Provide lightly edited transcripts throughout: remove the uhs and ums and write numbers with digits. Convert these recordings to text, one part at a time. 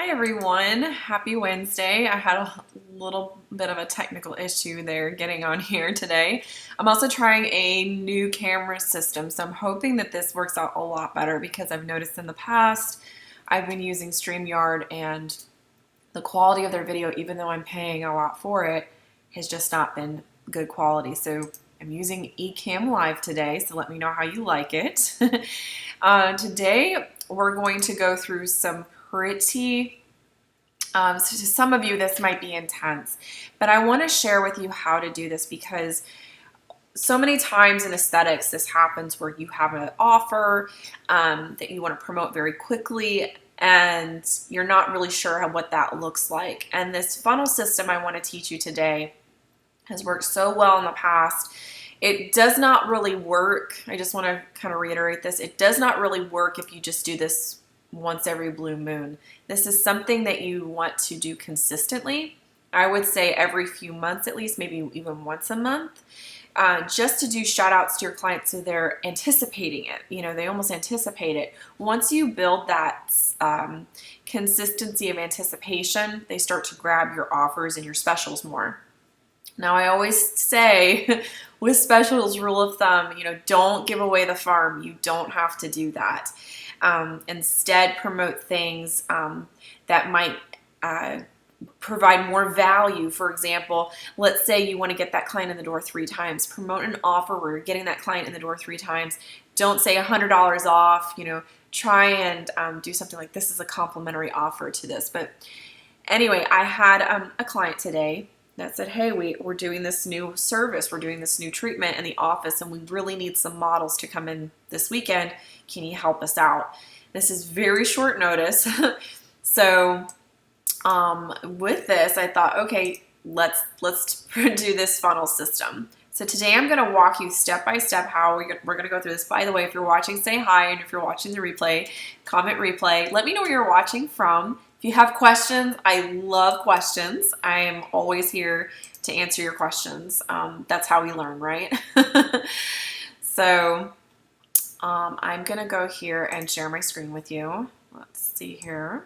Hi everyone, happy Wednesday. I had a little bit of a technical issue there getting on here today. I'm also trying a new camera system, so I'm hoping that this works out a lot better because I've noticed in the past I've been using StreamYard and the quality of their video, even though I'm paying a lot for it, has just not been good quality. So I'm using Ecamm Live today, so let me know how you like it. Today we're going to go through some so to some of you this might be intense, but I want to share with you how to do this because so many times in aesthetics this happens where you have an offer that you want to promote very quickly and you're not really sure what that looks like. And this funnel system I want to teach you today has worked so well in the past. It does not really work. I just want to kind of reiterate this. It does not really work if you just do this once every blue moon. This is something that you want to do consistently. I would say every few months at least, maybe even once a month, just to do shout outs to your clients so they're anticipating it. You know, they almost anticipate it. Once you build that consistency of anticipation, they start to grab your offers and your specials more. Now, I always say with specials, rule of thumb, don't give away the farm. You don't have to do that. Instead, promote things that might provide more value. For example, let's say you want to get that client in the door 3 times. Promote an offer where you're getting that client in the door 3 times. Don't say $100 off. Try and do something like this is a complimentary offer to this. But anyway, I had a client today that said, hey, we're doing this new service, we're doing this new treatment in the office, and we really need some models to come in this weekend. Can you help us out? This is very short notice. So with this, I thought, okay, let's do this funnel system. So today I'm going to walk you step by step how we're going to go through this. By the way, if you're watching, say hi, and if you're watching the replay, comment replay. Let me know where you're watching from. If you have questions, I love questions. I am always here to answer your questions. That's how we learn, right? So I'm going to go here and share my screen with you. Let's see here.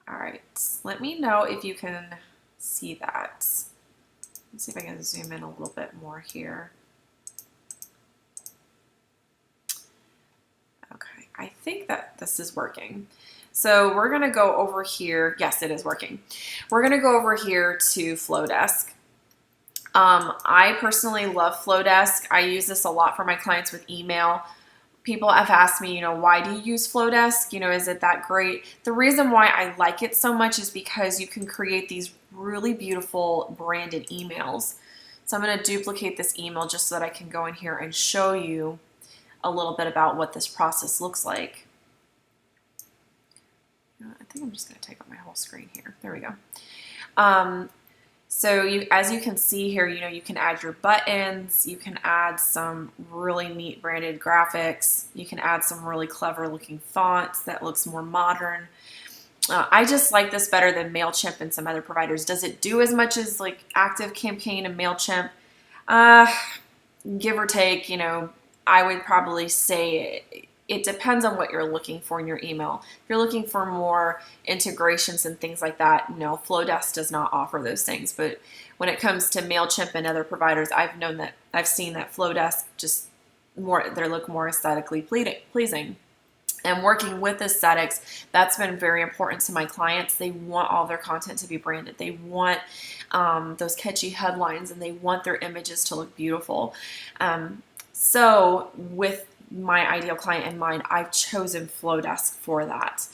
All right. Let me know if you can see that. Let's see if I can zoom in a little bit more here. Okay. I think that this is working. So we're going to go over here. Yes, it is working. We're going to go over here to Flowdesk. I personally love Flowdesk. I use this a lot for my clients with email. People have asked me, why do you use Flowdesk? Is it that great? The reason why I like it so much is because you can create these really beautiful branded emails. So I'm going to duplicate this email just so that I can go in here and show you a little bit about what this process looks like. I think I'm just going to take up my whole screen here. There we go. So as you can see here, you can add your buttons. You can add some really neat branded graphics. You can add some really clever looking fonts that looks more modern. I just like this better than MailChimp and some other providers. Does it do as much as like ActiveCampaign and MailChimp? Give or take, I would probably say it depends on what you're looking for in your email. If you're looking for more integrations and things like that, no, Flowdesk does not offer those things. But when it comes to MailChimp and other providers, I've seen that Flowdesk they look more aesthetically pleasing. And working with aesthetics, that's been very important to my clients. They want all their content to be branded. They want those catchy headlines, and they want their images to look beautiful. So with my ideal client in mind, I've chosen Flowdesk for that.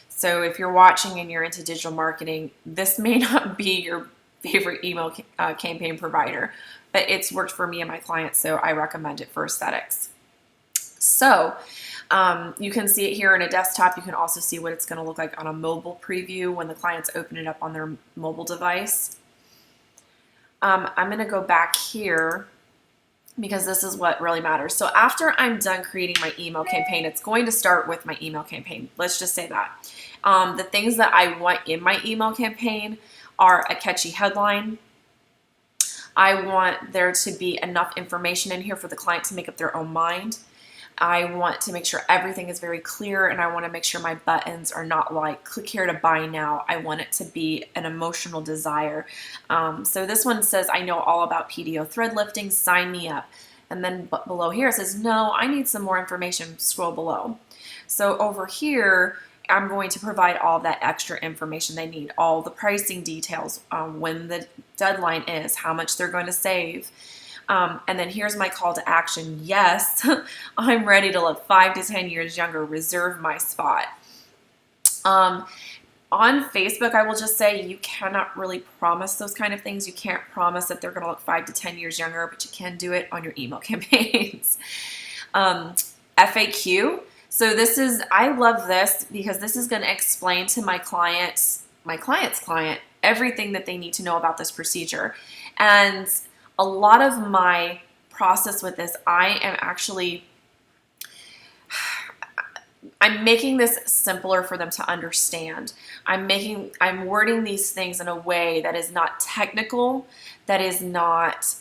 So if you're watching and you're into digital marketing, this may not be your favorite email campaign provider, but it's worked for me and my clients, so I recommend it for aesthetics. So you can see it here in a desktop. You can also see what it's going to look like on a mobile preview when the clients open it up on their mobile device. I'm going to go back here because this is what really matters. So after I'm done creating my email campaign, it's going to start with my email campaign. Let's just say that. The things that I want in my email campaign are a catchy headline. I want there to be enough information in here for the client to make up their own mind. I want to make sure everything is very clear, and I want to make sure my buttons are not like click here to buy now. I want it to be an emotional desire. So this one says, I know all about PDO thread lifting, sign me up. And then below here it says, no, I need some more information, scroll below. So over here, I'm going to provide all that extra information they need, all the pricing details, when the deadline is, how much they're going to save. And then here's my call to action. Yes, I'm ready to look 5 to 10 years younger. Reserve my spot. On Facebook, I will just say you cannot really promise those kind of things. You can't promise that they're going to look 5 to 10 years younger, but you can do it on your email campaigns. FAQ. So this is, I love this because this is going to explain to my client's client everything that they need to know about this procedure. And a lot of my process with this, I'm making this simpler for them to understand. I'm wording these things in a way that is not technical, that is not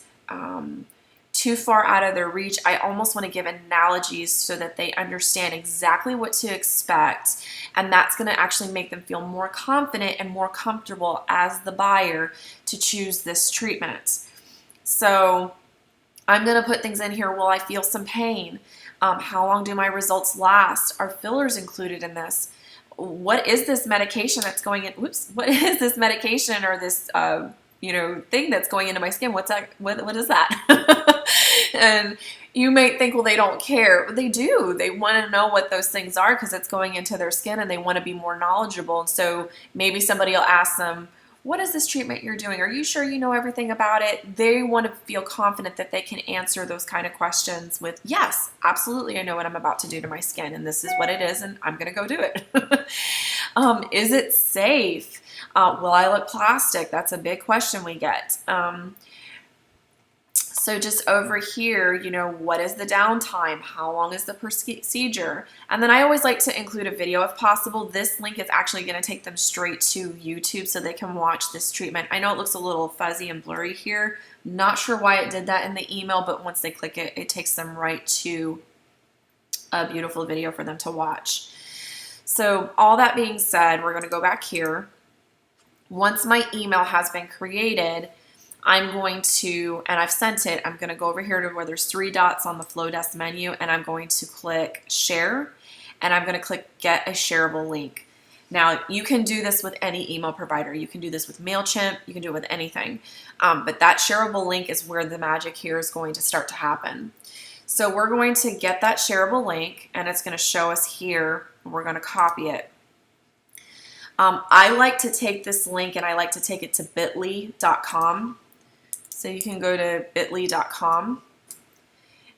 too far out of their reach. I almost want to give analogies so that they understand exactly what to expect, and that's going to actually make them feel more confident and more comfortable as the buyer to choose this treatment. So I'm going to put things in here. Will I feel some pain? How long do my results last? Are fillers included in this? What is this medication that's going in? What is this medication or this thing that's going into my skin? What's that? What is that? And you may think, well, they don't care. But they do. They want to know what those things are because it's going into their skin, and they want to be more knowledgeable. And so maybe somebody will ask them, what is this treatment you're doing? Are you sure you know everything about it? They want to feel confident that they can answer those kind of questions with, yes, absolutely, I know what I'm about to do to my skin, and this is what it is, and I'm going to go do it. Is it safe? Will I look plastic? That's a big question we get. So just over here, what is the downtime? How long is the procedure? And then I always like to include a video if possible. This link is actually going to take them straight to YouTube so they can watch this treatment. I know it looks a little fuzzy and blurry here. Not sure why it did that in the email, but once they click it, it takes them right to a beautiful video for them to watch. So all that being said, we're going to go back here. Once my email has been created, I'm going to, and I've sent it, I'm going to go over here to where there's 3 dots on the Flowdesk menu, and I'm going to click share, and I'm going to click get a shareable link. Now, you can do this with any email provider. You can do this with MailChimp. You can do it with anything. But that shareable link is where the magic here is going to start to happen. So we're going to get that shareable link, and it's going to show us here, and we're going to copy it. I like to take this link, and I like to take it to bit.ly.com. So you can go to bit.ly.com,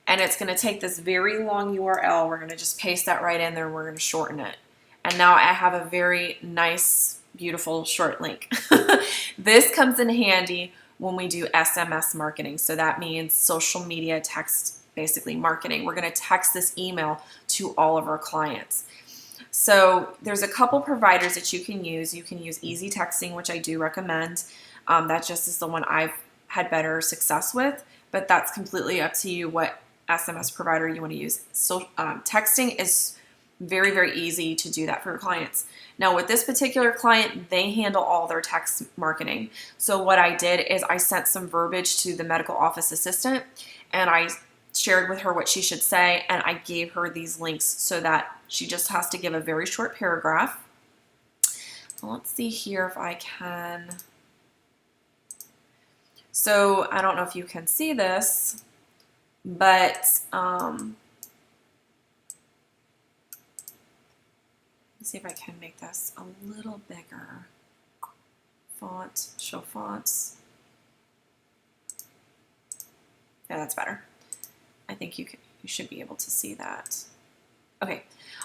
and it's going to take this very long URL. We're going to just paste that right in there, and we're going to shorten it. And now I have a very nice, beautiful short link. This comes in handy when we do SMS marketing. So that means social media text, basically marketing. We're going to text this email to all of our clients. So there's a couple providers that you can use. You can use Easy Texting, which I do recommend. That just is the one I've had better success with, but that's completely up to you what SMS provider you want to use. So texting is very, very easy to do that for your clients. Now with this particular client, they handle all their text marketing. So what I did is I sent some verbiage to the medical office assistant, and I shared with her what she should say, and I gave her these links so that she just has to give a very short paragraph. So let's see here if I can. So I don't know if you can see this, but let's see if I can make this a little bigger. Font, show fonts. Yeah, that's better. I think you should be able to see that. Okay,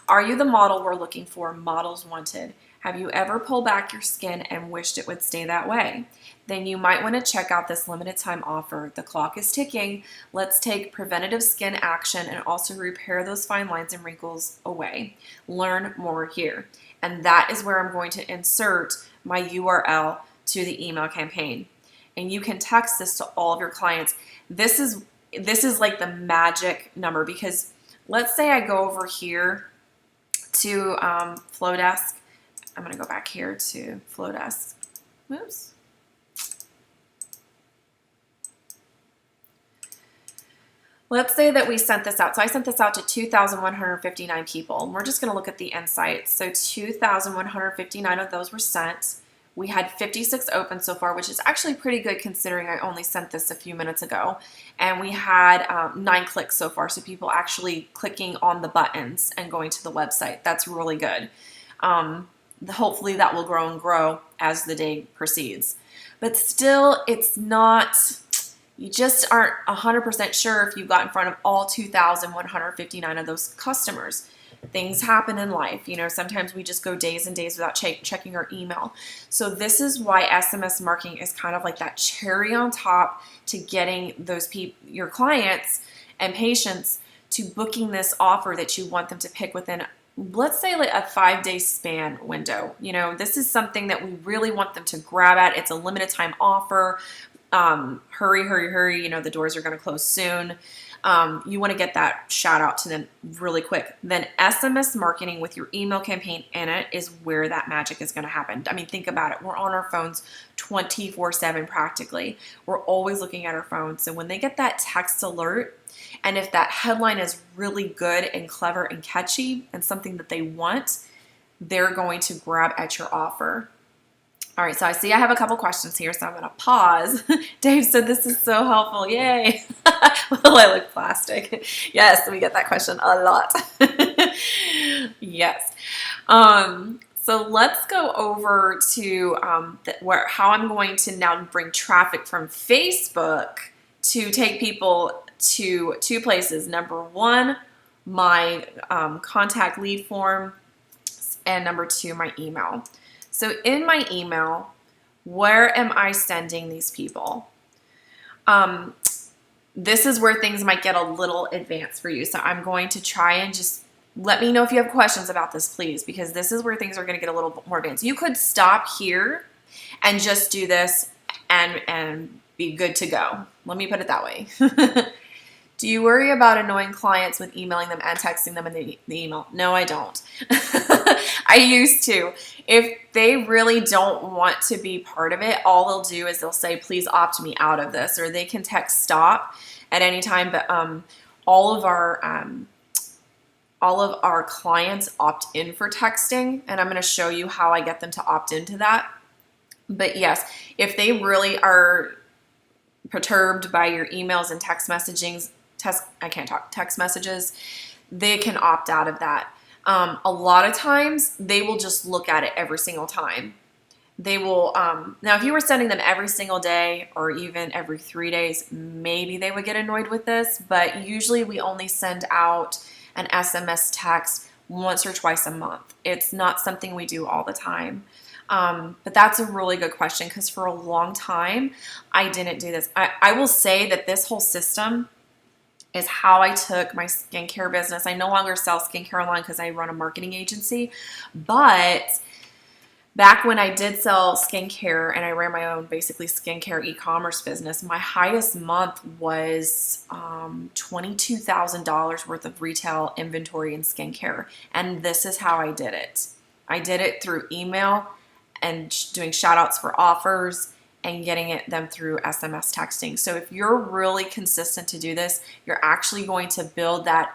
are you the model we're looking for? Models wanted. Have you ever pulled back your skin and wished it would stay that way? Then you might want to check out this limited time offer. The clock is ticking. Let's take preventative skin action and also repair those fine lines and wrinkles away. Learn more here. And that is where I'm going to insert my URL to the email campaign. And you can text this to all of your clients. This is like the magic number, because let's say I go over here to Flowdesk. I'm going to go back here to Flowdesk. Oops. Let's say that we sent this out. So I sent this out to 2,159 people. And we're just going to look at the insights. So 2,159 of those were sent. We had 56 open so far, which is actually pretty good considering I only sent this a few minutes ago. And we had 9 clicks so far, so people actually clicking on the buttons and going to the website. That's really good. Hopefully that will grow and grow as the day proceeds. But still, it's not, you just aren't 100% sure if you got in front of all 2,159 of those customers. Things happen in life. You know, sometimes we just go days and days without checking our email. So this is why SMS marketing is kind of like that cherry on top to getting those people, your clients and patients, to booking this offer that you want them to pick within, let's say, like a 5-day span window. You know, this is something that we really want them to grab at. It's a limited time offer. Hurry, hurry, hurry. You know, the doors are going to close soon. You want to get that shout out to them really quick. Then SMS marketing with your email campaign in it is where that magic is going to happen. I mean, think about it. We're on our phones 24/7 practically. We're always looking at our phones. So when they get that text alert, and if that headline is really good and clever and catchy and something that they want, they're going to grab at your offer. All right, so I see I have a couple questions here, so I'm going to pause. Dave said this is so helpful. Yay. Well, I look plastic. Yes, we get that question a lot. Yes. So let's go over to how I'm going to now bring traffic from Facebook to take people to 2 places. Number 1, my contact lead form, and number 2, my email. So in my email, where am I sending these people? This is where things might get a little advanced for you. So I'm going to try and just let me know if you have questions about this, please, because this is where things are going to get a little bit more advanced. You could stop here and just do this and be good to go. Let me put it that way. Do you worry about annoying clients with emailing them and texting them in the email? No, I don't. I used to. If they really don't want to be part of it, all they'll do is they'll say, please opt me out of this, or they can text stop at any time. But all of our clients opt in for texting, and I'm going to show you how I get them to opt into that. But yes, if they really are perturbed by your emails and text messages, they can opt out of that. A lot of times they will just look at it every single time. They will, now if you were sending them every single day or even every 3 days, maybe they would get annoyed with this, but usually we only send out an SMS text once or twice a month. It's not something we do all the time. But that's a really good question, because for a long time I didn't do this. I will say that this whole system is how I took my skincare business. I no longer sell skincare online because I run a marketing agency, but back when I did sell skincare and I ran my own basically skincare e-commerce business, my highest month was $22,000 worth of retail inventory in skincare. And this is how I did it. I did it through email and doing shout outs for offers and getting them through SMS texting. So if you're really consistent to do this, you're actually going to build that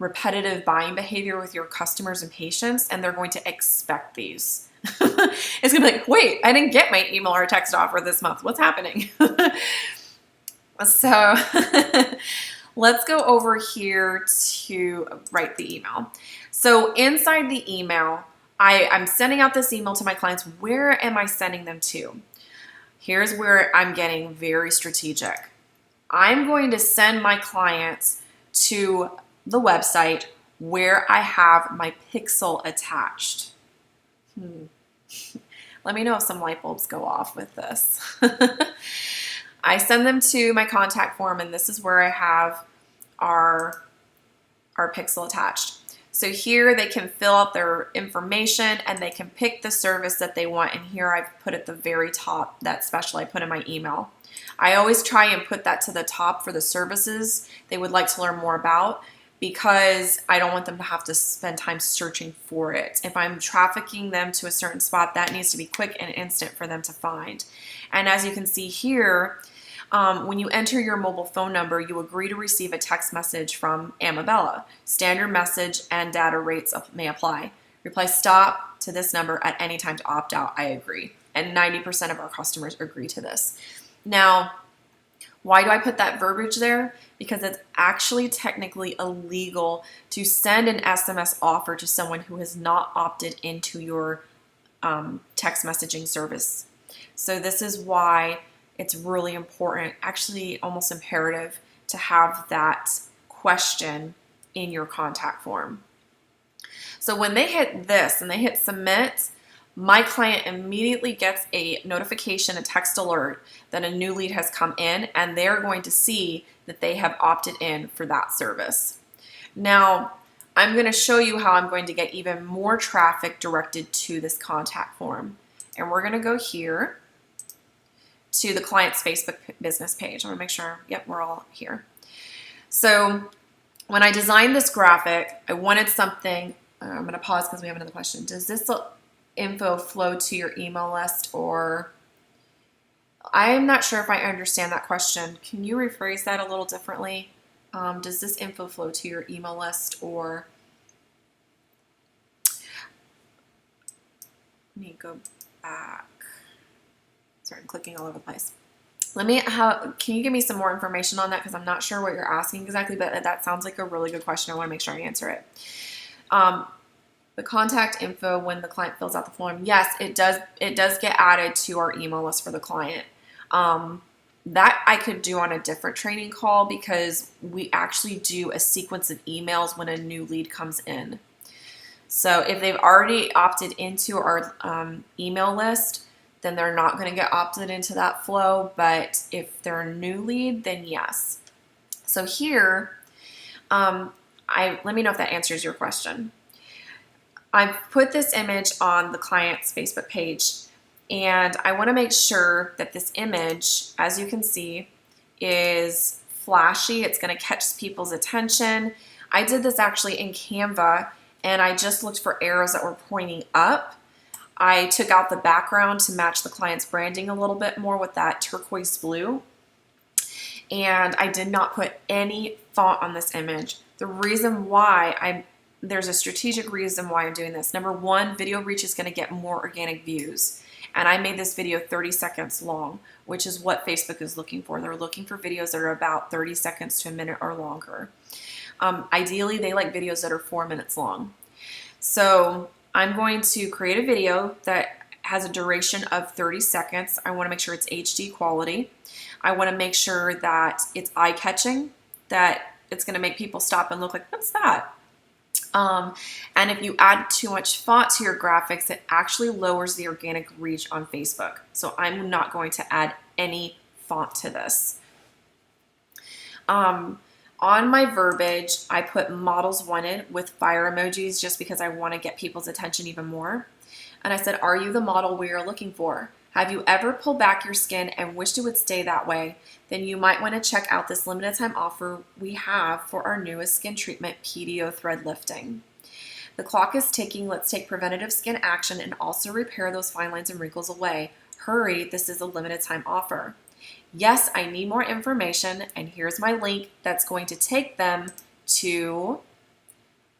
repetitive buying behavior with your customers and patients, and they're going to expect these. It's gonna be like, wait, I didn't get my email or text offer this month. What's happening? So let's go over here to write the email. So inside the email, I'm sending out this email to my clients. Where am I sending them to? Here's where I'm getting very strategic. I'm going to send my clients to the website where I have my pixel attached. Let me know if some light bulbs go off with this. I send them to my contact form, and this is where I have our pixel attached. So here they can fill out their information and they can pick the service that they want. And here I've put at the very top that special I put in my email. I always try and put that to the top for the services they would like to learn more about, because I don't want them to have to spend time searching for it. If I'm trafficking them to a certain spot, that needs to be quick and instant for them to find. And as you can see here, when you enter your mobile phone number, you agree to receive a text message from Amabella. Standard message and data rates may apply. Reply stop to this number at any time to opt out. I agree. And 90% of our customers agree to this. Now, why do I put that verbiage there? Because it's actually technically illegal to send an SMS offer to someone who has not opted into your text messaging service. So this is why it's really important, actually almost imperative, to have that question in your contact form. So when they hit this and they hit submit, my client immediately gets a notification, a text alert that a new lead has come in, and they're going to see that they have opted in for that service. Now, I'm going to show you how I'm going to get even more traffic directed to this contact form. And we're going to go here to the client's Facebook business page. I want to make sure, yep, we're all here. So when I designed this graphic, I wanted something, I'm going to pause because we have another question. Does this info flow to your email list, or I'm not sure if I understand that question. Can you rephrase that a little differently? Does this info flow to your email list, or let me go back. Sorry, I'm clicking all over the place. Can you give me some more information on that? Because I'm not sure what you're asking exactly, but that sounds like a really good question. I want to make sure I answer it. The contact info when the client fills out the form, yes, it does get added to our email list for the client. That I could do on a different training call, because we actually do a sequence of emails when a new lead comes in. So if they've already opted into our email list, then they're not going to get opted into that flow. But if they're a new lead, then yes. So here, let me know if that answers your question. I've put this image on the client's Facebook page, and I want to make sure that this image, as you can see, is flashy. It's going to catch people's attention. I did this actually in Canva, and I just looked for arrows that were pointing up. I took out the background to match the client's branding a little bit more with that turquoise blue. And I did not put any font on this image. The reason why there's a strategic reason why I'm doing this. Number one, video reach is going to get more organic views. And I made this video 30 seconds long, which is what Facebook is looking for. They're looking for videos that are about 30 seconds to a minute or longer. Ideally, they like videos that are 4 minutes long. So I'm going to create a video that has a duration of 30 seconds. I want to make sure it's HD quality. I want to make sure that it's eye-catching, that it's going to make people stop and look like, what's that? And if you add too much font to your graphics, it actually lowers the organic reach on Facebook. So I'm not going to add any font to this. On my verbiage, I put models wanted with fire emojis just because I want to get people's attention even more. And I said, are you the model we are looking for? Have you ever pulled back your skin and wished it would stay that way? Then you might want to check out this limited time offer we have for our newest skin treatment, PDO thread lifting. The clock is ticking. Let's take preventative skin action and also repair those fine lines and wrinkles away. Hurry, this is a limited time offer. Yes, I need more information, and here's my link that's going to take them to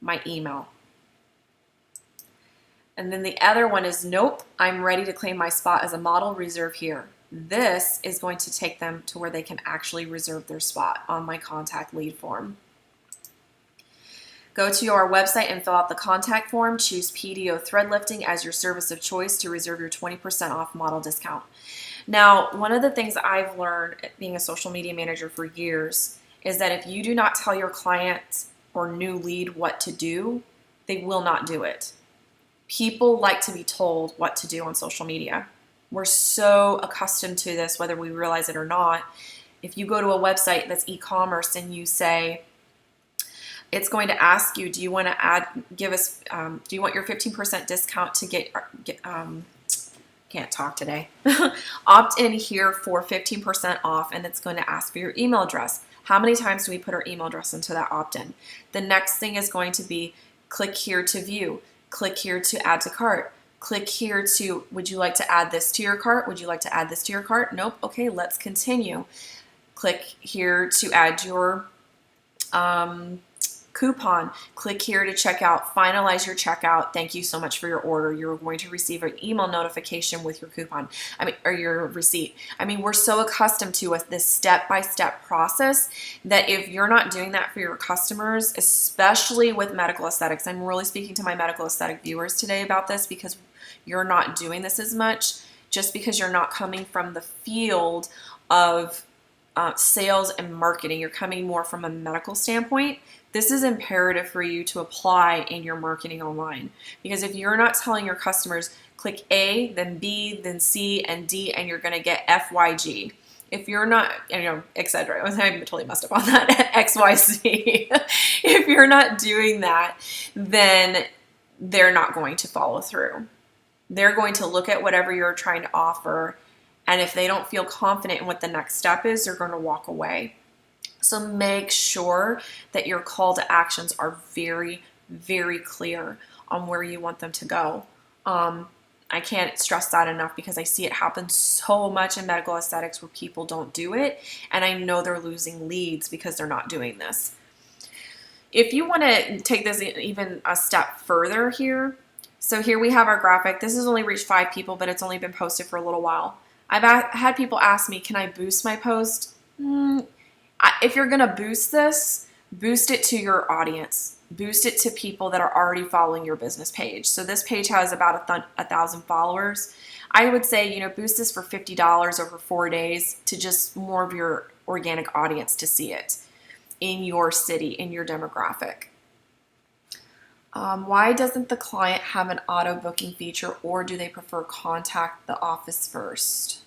my email. And then the other one is, nope, I'm ready to claim my spot as a model, reserve here. This is going to take them to where they can actually reserve their spot on my contact lead form. Go to our website and fill out the contact form. Choose PDO thread lifting as your service of choice to reserve your 20% off model discount. Now, one of the things I've learned being a social media manager for years is that if you do not tell your client or new lead what to do, they will not do it. People like to be told what to do on social media. We're so accustomed to this, whether we realize it or not. If you go to a website that's e-commerce and you say, it's going to ask you, do you want to do you want your 15% discount to can't talk today. Opt in here for 15% off, and it's going to ask for your email address. How many times do we put our email address into that opt-in? The next thing is going to be click here to view, click here to add to cart, click here to, would you like to add this to your cart? Would you like to add this to your cart? Nope. Okay, let's continue. Click here to add your coupon. Click here to check out, finalize your checkout. Thank you so much for your order. You're going to receive an email notification with your coupon, or your receipt. We're so accustomed to this step-by-step process that if you're not doing that for your customers, especially with medical aesthetics, I'm really speaking to my medical aesthetic viewers today about this because you're not doing this as much, just because you're not coming from the field of sales and marketing. You're coming more from a medical standpoint. This is imperative for you to apply in your marketing online, because if you're not telling your customers, click A, then B, then C, and D, and you're going to get FYG. If you're not, etc. I totally messed up on that. XYZ. If you're not doing that, then they're not going to follow through. They're going to look at whatever you're trying to offer, and if they don't feel confident in what the next step is, they're going to walk away. So make sure that your call to actions are very, very clear on where you want them to go. I can't stress that enough because I see it happen so much in medical aesthetics where people don't do it, and I know they're losing leads because they're not doing this. If you want to take this even a step further here, so here we have our graphic. This has only reached 5 people, but it's only been posted for a little while. I've had people ask me, can I boost my post? If you're going to boost this, boost it to your audience. Boost it to people that are already following your business page. So this page has about 1,000 followers. I would say, boost this for $50 over 4 days to just more of your organic audience to see it in your city, in your demographic. Why doesn't the client have an auto booking feature, or do they prefer contact the office first?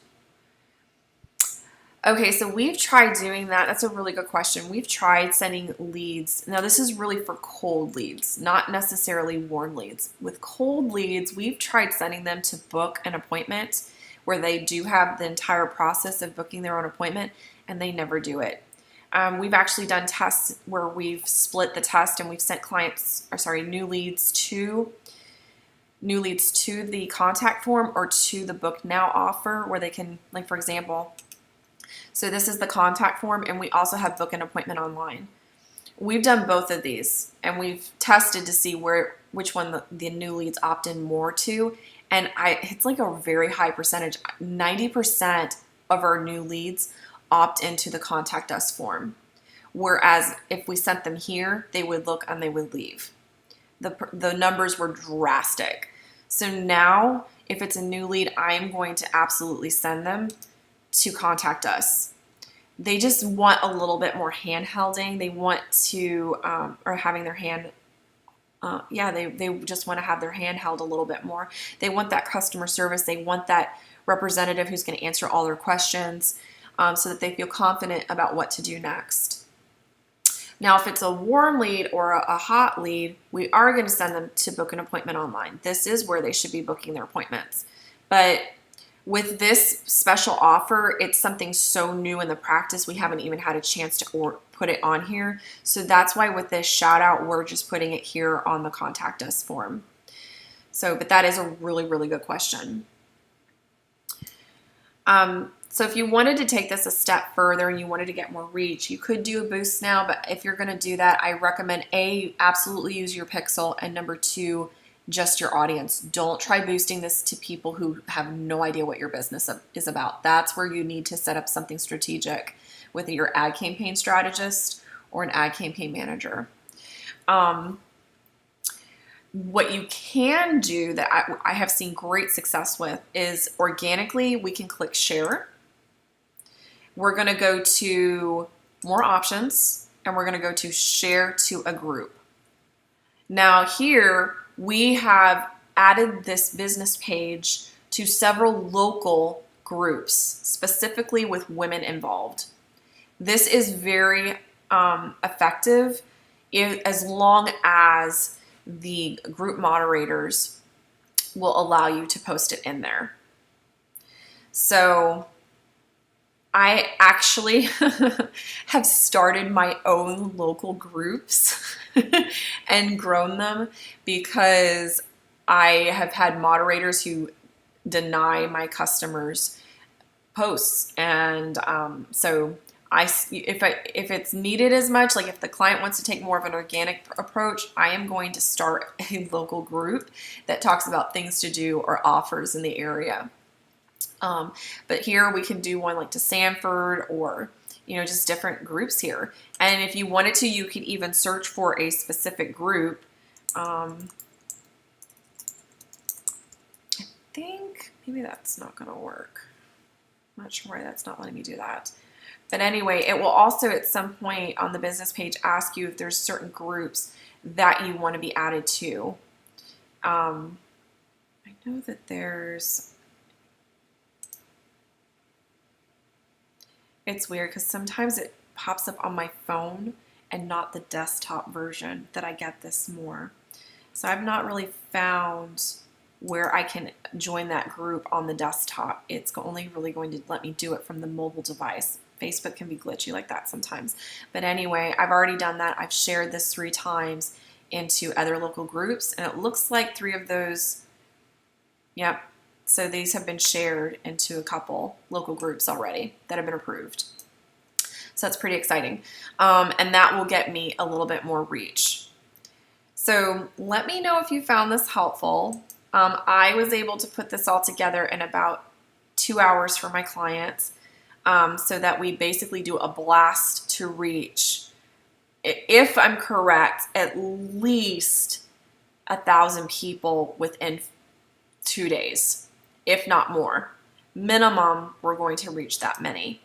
Okay, so we've tried doing that. That's a really good question. We've tried sending leads. Now, this is really for cold leads, not necessarily warm leads. With cold leads, we've tried sending them to book an appointment where they do have the entire process of booking their own appointment, and they never do it. We've actually done tests where we've split the test and we've sent new leads to the contact form or to the book now offer, where they can, like, for example, so this is the contact form, and we also have book an appointment online. We've done both of these, and we've tested to see which one the new leads opt in more to, and it's like a very high percentage. 90% of our new leads opt into the contact us form, whereas if we sent them here, they would look and they would leave. The numbers were drastic. So now, if it's a new lead, I am going to absolutely send them to contact us. They just want a little bit more hand-holding. They want to, or having their hand, they just want to have their hand held a little bit more. They want that customer service. They want that representative who's going to answer all their questions, so that they feel confident about what to do next. Now, if it's a warm lead or a hot lead, we are going to send them to book an appointment online. This is where they should be booking their appointments. But with this special offer, it's something so new in the practice, we haven't even had a chance to put it on here. So that's why with this shout out, we're just putting it here on the contact us form. But that is a really, really good question. So if you wanted to take this a step further and you wanted to get more reach, you could do a boost now, but if you're going to do that, I recommend you absolutely use your pixel, and number 2, just your audience. Don't try boosting this to people who have no idea what your business is about. That's where you need to set up something strategic with your ad campaign strategist or an ad campaign manager. What you can do that I have seen great success with is organically, we can click share. We're going to go to more options, and we're going to go to share to a group. Now here, we have added this business page to several local groups, specifically with women involved. This is very effective as long as the group moderators will allow you to post it in there. So I actually have started my own local groups and grown them because I have had moderators who deny my customers posts, and so if it's needed as much, like if the client wants to take more of an organic approach, I am going to start a local group that talks about things to do or offers in the area. But here we can do one like to Sanford, or just different groups here. And if you wanted to, you could even search for a specific group. I think maybe that's not going to work. I'm not sure why that's not letting me do that. But anyway, it will also at some point on the business page ask you if there's certain groups that you want to be added to. I know that it's weird because sometimes it pops up on my phone and not the desktop version that I get this more. So I've not really found where I can join that group on the desktop. It's only really going to let me do it from the mobile device. Facebook can be glitchy like that sometimes. But anyway, I've already done that. I've shared this 3 times into other local groups, and it looks like 3 of those, yep. So these have been shared into a couple local groups already that have been approved. So that's pretty exciting. And that will get me a little bit more reach. So let me know if you found this helpful. I was able to put this all together in about 2 hours for my clients, so that we basically do a blast to reach, if I'm correct, at least 1,000 people within 2 days, if not more. Minimum, we're going to reach that many.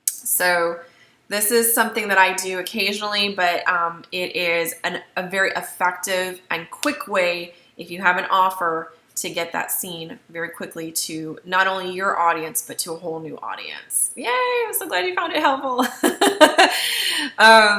So this is something that I do occasionally, but it is a very effective and quick way, if you have an offer, to get that seen very quickly to not only your audience, but to a whole new audience. Yay, I'm so glad you found it helpful.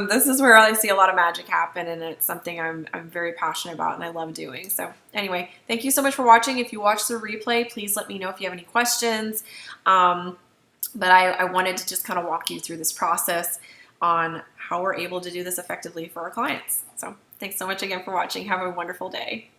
This is where I see a lot of magic happen, and it's something I'm very passionate about and I love doing. So anyway, thank you so much for watching. If you watch the replay, please let me know if you have any questions. But I wanted to just kind of walk you through this process on how we're able to do this effectively for our clients. So thanks so much again for watching. Have a wonderful day.